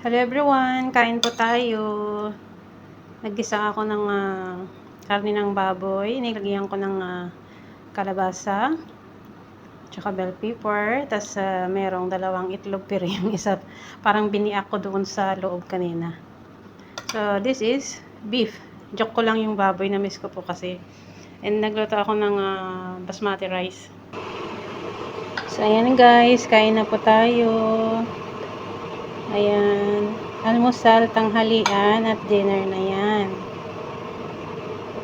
Hello everyone, kain po tayo. Naggisa ako ng karne ng baboy. Nilagyan ko ng kalabasa, tsaka bell pepper. Tapos merong dalawang itlog pero yung isa parang biniak ko doon sa loob kanina. So this is beef. Joke ko lang yung baboy, na miss ko po kasi. And nagluto ako ng basmati rice. So ayan guys, kain na po tayo. Ayan, almusal, tanghalian, at dinner na yan.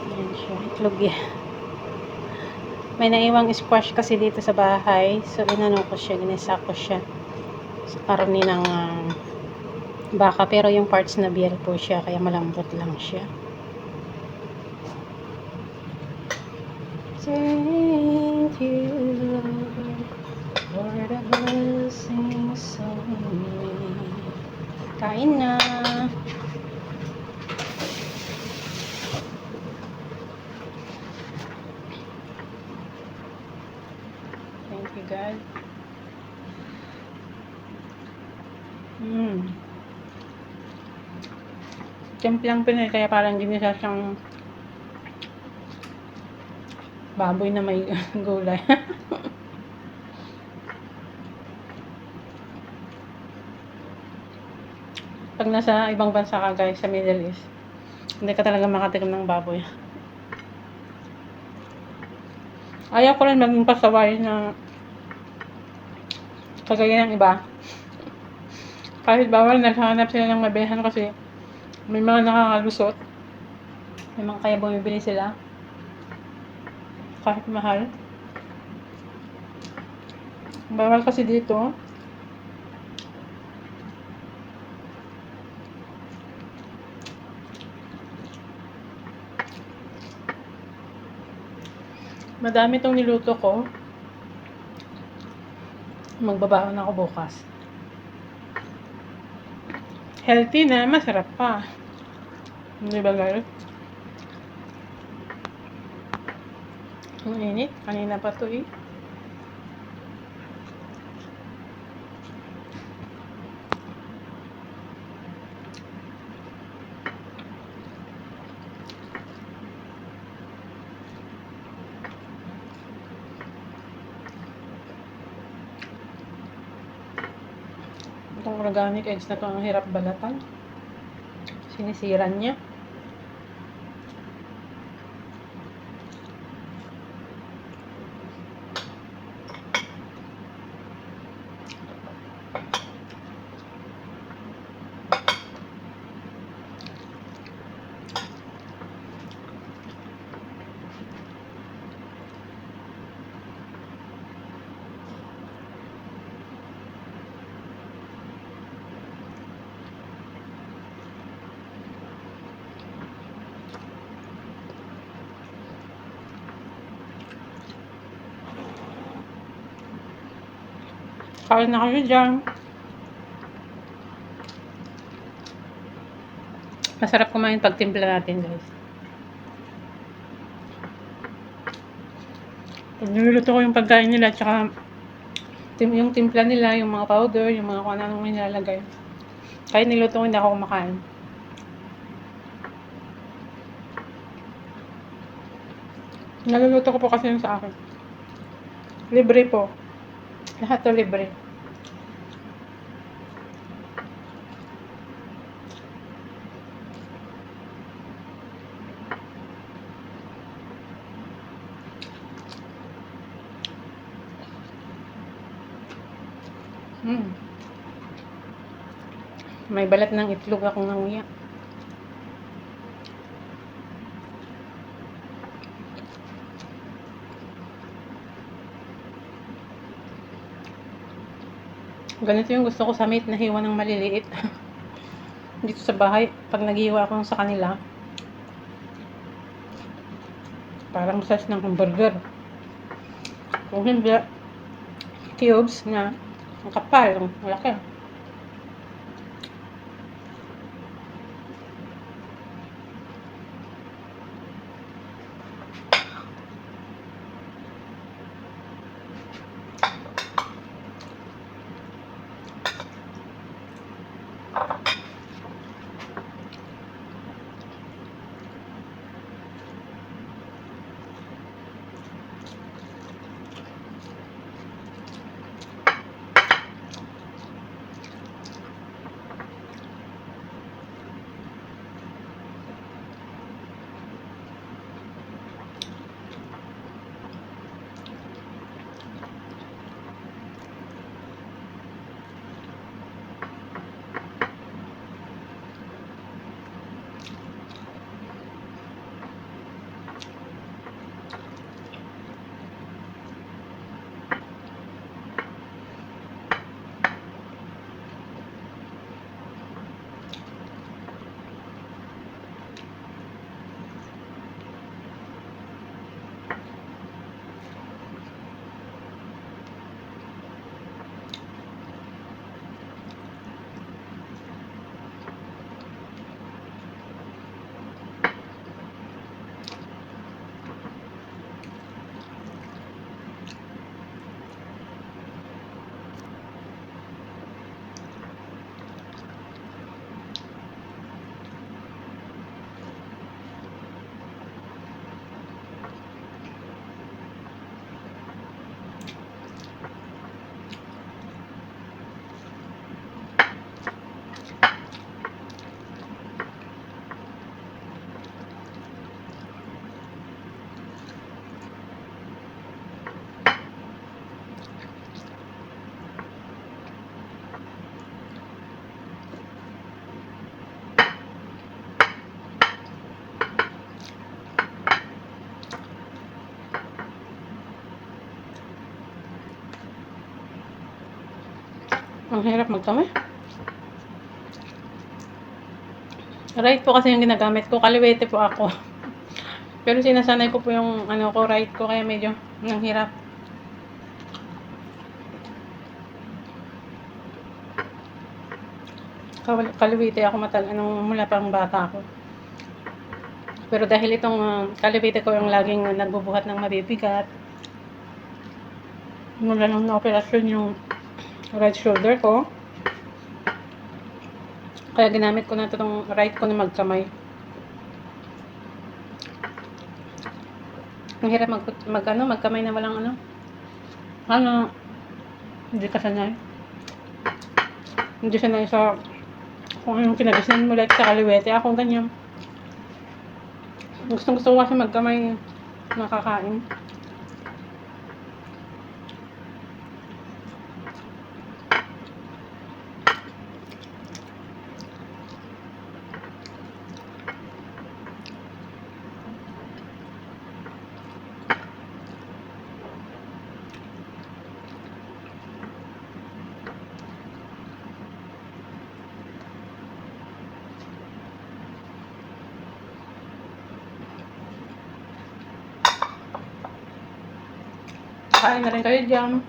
Ayan siya, itlog yan. May naiwang squash kasi dito sa bahay. So, inano ko siya, ginisa ko siya. So, karne ng baka. Pero yung parts na biel po siya, kaya malambot lang siya. Thank you, Lord, for the blessings on me. Kain na. Thank you, God. Timplang Pinoy, kaya parang ginisa siyang baboy na may gulay. Pag nasa ibang bansa ka guys, sa Middle East, hindi ka talaga makatikim ng baboy. Ayaw ko rin maging pasaway na kagaya ng iba. Kahit bawal, naghahanap sila ng mabilhan kasi may mga nakakalusot. May mga kaya bumibili sila. Kahit mahal. Bawal kasi dito. Madami itong niluto ko. Magbabaon ako bukas. Healthy na, masarap pa. Hindi ba guys? Ang init. Kanina pa to eh. Itong organic eggs na to, ang hirap balatan. Sinisiran niya. Kain na kayo dyan. Masarap kumain pag timpla natin guys. Pag niluluto ko yung pagkain nila, tsaka yung timpla nila, yung mga powder, yung mga kung anong nilalagay. Kahit niluto ko, hindi ako kumakain. Naluluto ko po kasi yung sa akin. Libre po. Lahat to libre. May balat ng itlog akong nanguya. Ganito yung gusto ko sa meat na hiwa ng maliliit. Dito sa bahay, pag naghiwa ako sa kanila, parang size ng hamburger. Kung hindi, cubes na ang kapal, ang malaki. Ang hirap magkamay. Right po kasi yung ginagamit ko. Kaliwete po ako. Pero sinasanay ko po yung ano ko, right ko. Kaya medyo ang hirap. Kaliwete ako mula pang bata ako. Pero dahil itong kaliwete ko yung laging nagbubuhat ng mabibigat. Mula nung na-operasyon yung right shoulder ko. Kaya ginamit ko na itong right ko na magkamay. Ang hirap magkamay na walang hindi ka sanay. Hindi sanay sa kung anong kinagisnan mo like sa kaliwete. Ako ganyan. Gusto ko kasi magkamay nakakain. Kain na rin kayo dyan.